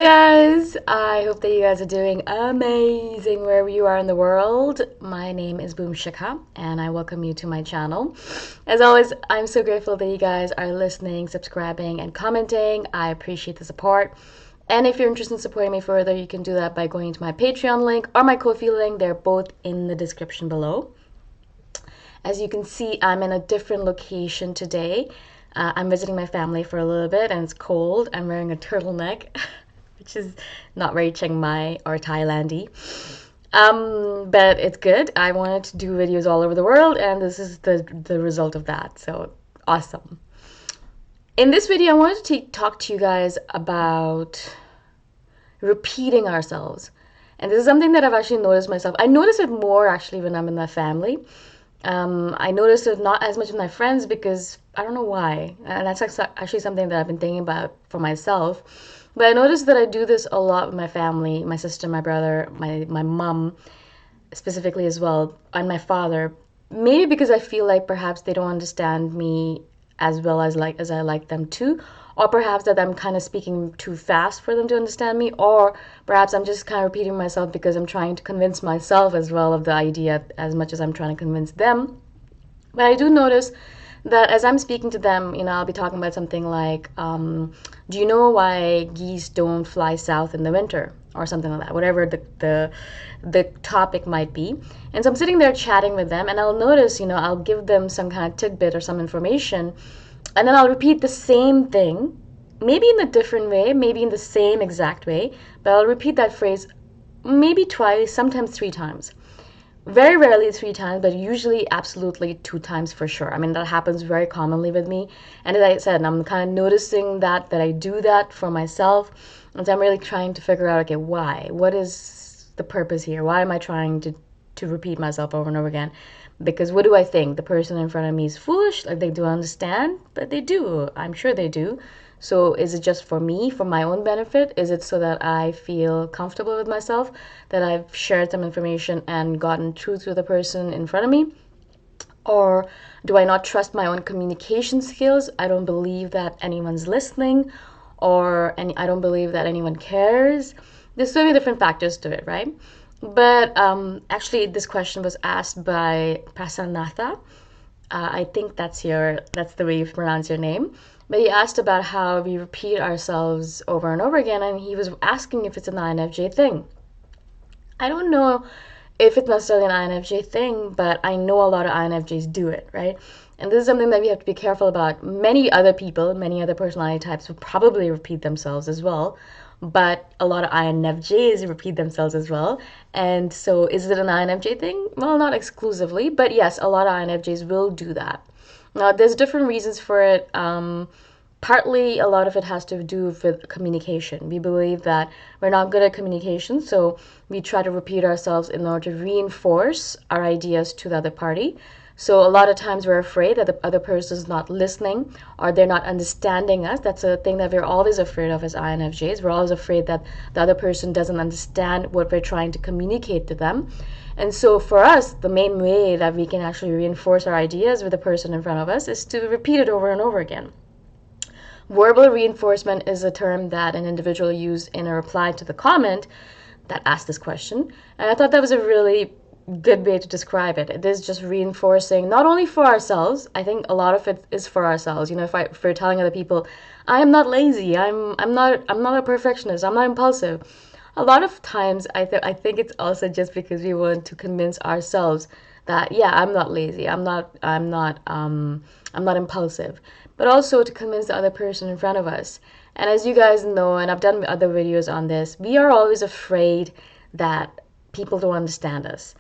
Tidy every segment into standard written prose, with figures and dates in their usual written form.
Guys, I hope that you guys are doing amazing wherever you are in the world. My name is Shikha and I welcome you to my channel. As always, I'm so grateful that you guys are listening, subscribing, and commenting. I appreciate the support. And if you're interested in supporting me further, you can do that by going to my Patreon link or my Ko-fi link. They're both in the description below. As you can see, I'm in a different location today. I'm visiting my family for a little bit and it's cold. I'm wearing a turtleneck. Which is not very Chiang Mai or Thailandy. But it's good. I wanted to do videos all over the world, and this is the result of that. So awesome. In this video, I wanted to talk to you guys about repeating ourselves. And this is something that I've actually noticed myself. I notice it more actually when I'm in my family. I notice it not as much with my friends because I don't know why. And that's actually something that I've been thinking about for myself. But I noticed that I do this a lot with my family, my sister, my brother, my mom specifically as well, and my father. Maybe because I feel like perhaps they don't understand me as well as I like them to, or perhaps that I'm kind of speaking too fast for them to understand me, or perhaps I'm just kind of repeating myself because I'm trying to convince myself as well of the idea as much as I'm trying to convince them. But I do notice that as I'm speaking to them, I'll be talking about something like, do you know why geese don't fly south in the winter? Or something like that, whatever the topic might be. And so I'm sitting there chatting with them, and I'll notice, I'll give them some kind of tidbit or some information, and then I'll repeat the same thing, maybe in a different way, maybe in the same exact way, but I'll repeat that phrase maybe twice, sometimes three times. Very rarely three times, but usually absolutely two times for sure. I mean, that happens very commonly with me. And as I said, I'm kind of noticing that I do that for myself. And so I'm really trying to figure out, okay, why? What is the purpose here? Why am I trying to repeat myself over and over again? Because what do I think? The person in front of me is foolish? Like they do understand? But they do. I'm sure they do. So is it just for me, for my own benefit? Is it so that I feel comfortable with myself, that I've shared some information and gotten truth to the person in front of me? Or do I not trust my own communication skills? I don't believe that anyone's listening, or I don't believe that anyone cares. There's so many different factors to it, right? But actually, this question was asked by Prasanatha. I think that's the way you pronounce your name. But he asked about how we repeat ourselves over and over again, and he was asking if it's an INFJ thing. I don't know if it's necessarily an INFJ thing, but I know a lot of INFJs do it, right? And this is something that we have to be careful about. Many other people, many other personality types will probably repeat themselves as well, but a lot of INFJs repeat themselves as well. And so is it an INFJ thing? Well, not exclusively, but yes, a lot of INFJs will do that. Now, there's different reasons for it. Partly, a lot of it has to do with communication. We believe that we're not good at communication, so we try to repeat ourselves in order to reinforce our ideas to the other party. So a lot of times we're afraid that the other person is not listening or they're not understanding us. That's a thing that we're always afraid of as INFJs. We're always afraid that the other person doesn't understand what we're trying to communicate to them. And so for us, the main way that we can actually reinforce our ideas with the person in front of us is to repeat it over and over again. Verbal reinforcement is a term that an individual used in a reply to the comment that asked this question. And I thought that was a really good way to describe it. It is just reinforcing not only for ourselves. I think a lot of it is for ourselves. If we're telling other people, I am not lazy, I'm not a perfectionist, I'm not impulsive. A lot of times I think it's also just because we want to convince ourselves that yeah, I'm not lazy, I'm not impulsive, but also to convince the other person in front of us. And as you guys know, and I've done other videos on this, we are always afraid that people don't understand us.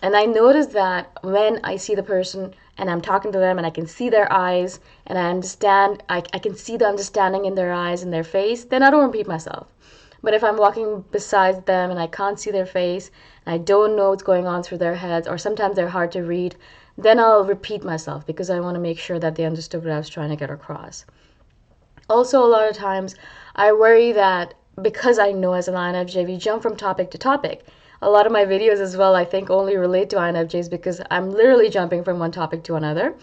And I notice that when I see the person and I'm talking to them and I can see their eyes and I understand, I can see the understanding in their eyes and their face, then I don't repeat myself. But if I'm walking beside them and I can't see their face and I don't know what's going on through their heads, or sometimes they're hard to read, then I'll repeat myself because I want to make sure that they understood what I was trying to get across. Also, a lot of times I worry that because I know as an INFJ, we jump from topic to topic. A lot of my videos as well, I think, only relate to INFJs because I'm literally jumping from one topic to another.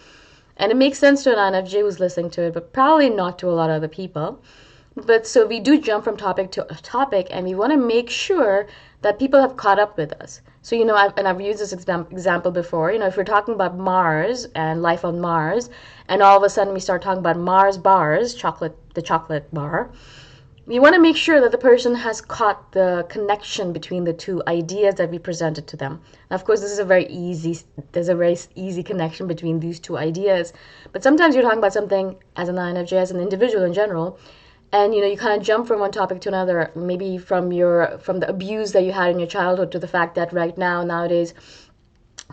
And it makes sense to an INFJ who's listening to it, but probably not to a lot of other people. But so we do jump from topic to a topic, and we want to make sure that people have caught up with us. So, I've used this example before. If we're talking about Mars and life on Mars, and all of a sudden we start talking about Mars bars, the chocolate bar, we want to make sure that the person has caught the connection between the two ideas that we presented to them. Now, of course, there's a very easy connection between these two ideas. But sometimes you're talking about something as an INFJ, as an individual in general, and you kind of jump from one topic to another, maybe from the abuse that you had in your childhood to the fact that nowadays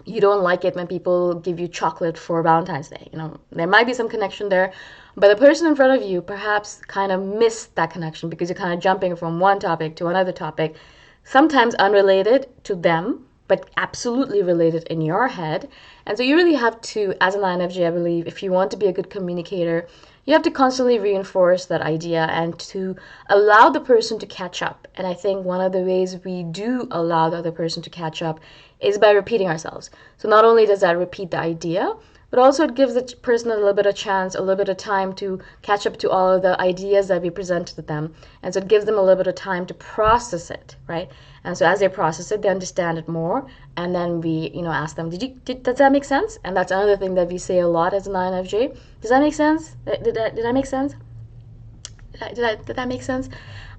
you don't like it when people give you chocolate for Valentine's Day. There might be some connection there, but the person in front of you perhaps kind of missed that connection because you're kind of jumping from one topic to another topic, sometimes unrelated to them, but absolutely related in your head. And so you really have to, as an INFJ, I believe, if you want to be a good communicator, you have to constantly reinforce that idea and to allow the person to catch up. And I think one of the ways we do allow the other person to catch up is by repeating ourselves. So not only does that repeat the idea, but also it gives the person a little bit of chance, a little bit of time to catch up to all of the ideas that we presented to them. And so it gives them a little bit of time to process it, right? And so as they process it, they understand it more. And then we, ask them, does that make sense? And that's another thing that we say a lot as an INFJ. Does that make sense? Did I make sense? Did that make sense?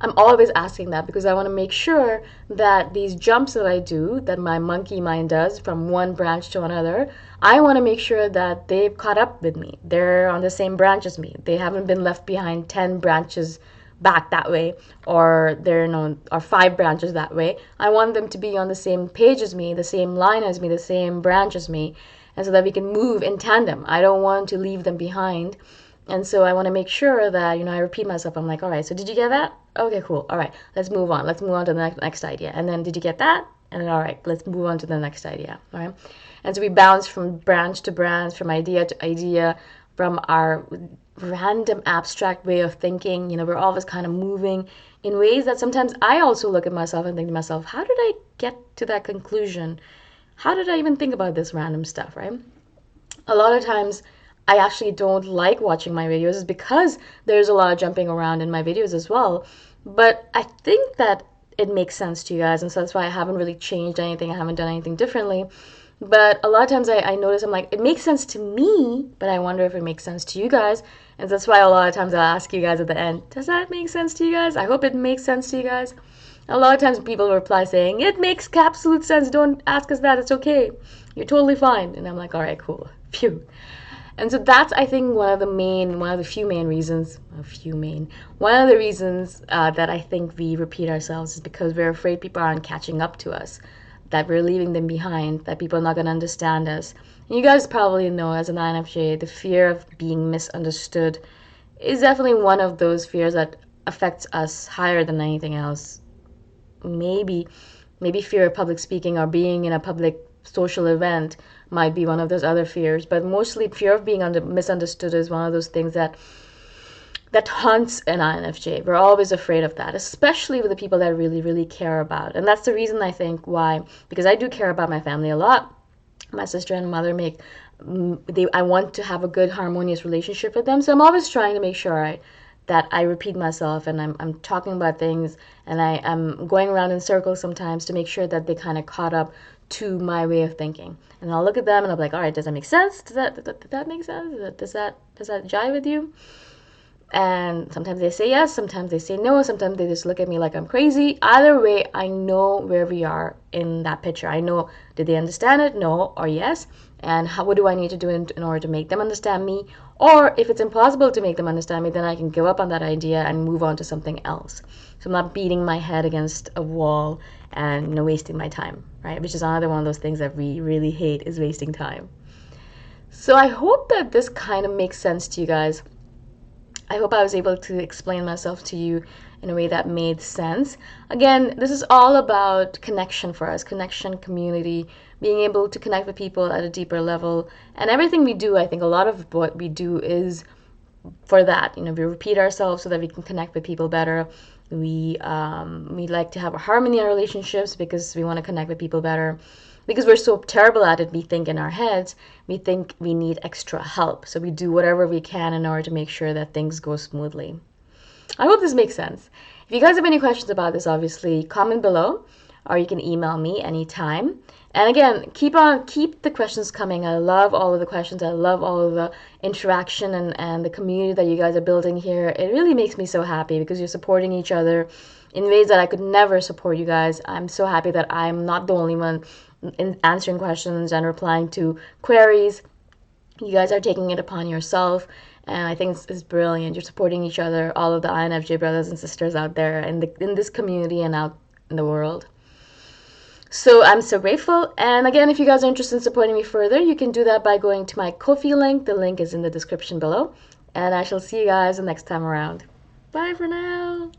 I'm always asking that because I want to make sure that these jumps that I do, that my monkey mind does from one branch to another, I want to make sure that they've caught up with me. They're on the same branch as me. They haven't been left behind 10 branches back that way, or or 5 branches that way. I want them to be on the same page as me, the same line as me, the same branch as me, and so that we can move in tandem. I don't want to leave them behind. And so I want to make sure that, I repeat myself. I'm like, all right, so did you get that? Okay, cool. All right, let's move on. Let's move on to the next idea. And then, did you get that? And then, all right, let's move on to the next idea. All right. And so we bounce from branch to branch, from idea to idea, from our random abstract way of thinking. We're always kind of moving in ways that sometimes I also look at myself and think to myself, how did I get to that conclusion? How did I even think about this random stuff, right? A lot of times, I actually don't like watching my videos is because there's a lot of jumping around in my videos as well. But I think that it makes sense to you guys, and so that's why I haven't really changed anything. I haven't done anything differently. But a lot of times I notice I'm like, it makes sense to me, but I wonder if it makes sense to you guys. And that's why a lot of times I'll ask you guys at the end, does that make sense to you guys? I hope it makes sense to you guys. A lot of times people reply saying, it makes absolute sense. Don't ask us that. It's okay. You're totally fine. And I'm like, all right, cool. Phew. And so that's, I think, one of the reasons that I think we repeat ourselves is because we're afraid people aren't catching up to us, that we're leaving them behind, that people are not going to understand us. And you guys probably know, as an INFJ, the fear of being misunderstood is definitely one of those fears that affects us higher than anything else. Maybe fear of public speaking or being in a public social event might be one of those other fears, but mostly fear of being misunderstood is one of those things that haunts an INFJ. We're always afraid of that, especially with the people that really, really care about. And that's the reason I think why, because I do care about my family a lot. My sister and mother I want to have a good, harmonious relationship with them. So I'm always trying to make sure that I repeat myself and I'm talking about things and I'm going around in circles sometimes to make sure that they kind of caught up to my way of thinking. And I'll look at them and I'll be like, all right, does that make sense? Does that make sense? Does that jive with you? And sometimes they say yes, sometimes they say no, sometimes they just look at me like I'm crazy. Either way, I know where we are in that picture. I know, did they understand it? No or yes? And what do I need to do in order to make them understand me? Or if it's impossible to make them understand me, then I can give up on that idea and move on to something else. So I'm not beating my head against a wall and wasting my time, right? Which is another one of those things that we really hate, is wasting time. So I hope that this kind of makes sense to you guys. I hope I was able to explain myself to you in a way that made sense. Again, this is all about connection for us, connection, community, being able to connect with people at a deeper level. And everything we do, I think a lot of what we do is for that. We repeat ourselves so that we can connect with people better. We like to have a harmony in our relationships because we want to connect with people better. Because we're so terrible at it, we think in our heads, we think we need extra help. So we do whatever we can in order to make sure that things go smoothly. I hope this makes sense. If you guys have any questions about this, obviously comment below, or you can email me anytime. And again, keep the questions coming. I love all of the questions. I love all of the interaction and the community that you guys are building here. It really makes me so happy because you're supporting each other in ways that I could never support you guys. I'm so happy that I'm not the only one in answering questions and replying to queries. You guys are taking it upon yourself, and I think it's brilliant. You're supporting each other, all of the INFJ brothers and sisters out there in this community and out in the world. So I'm so grateful. And again, if you guys are interested in supporting me further, you can do that by going to my Ko-fi link. The link is in the description below. And I shall see you guys the next time around. Bye for now.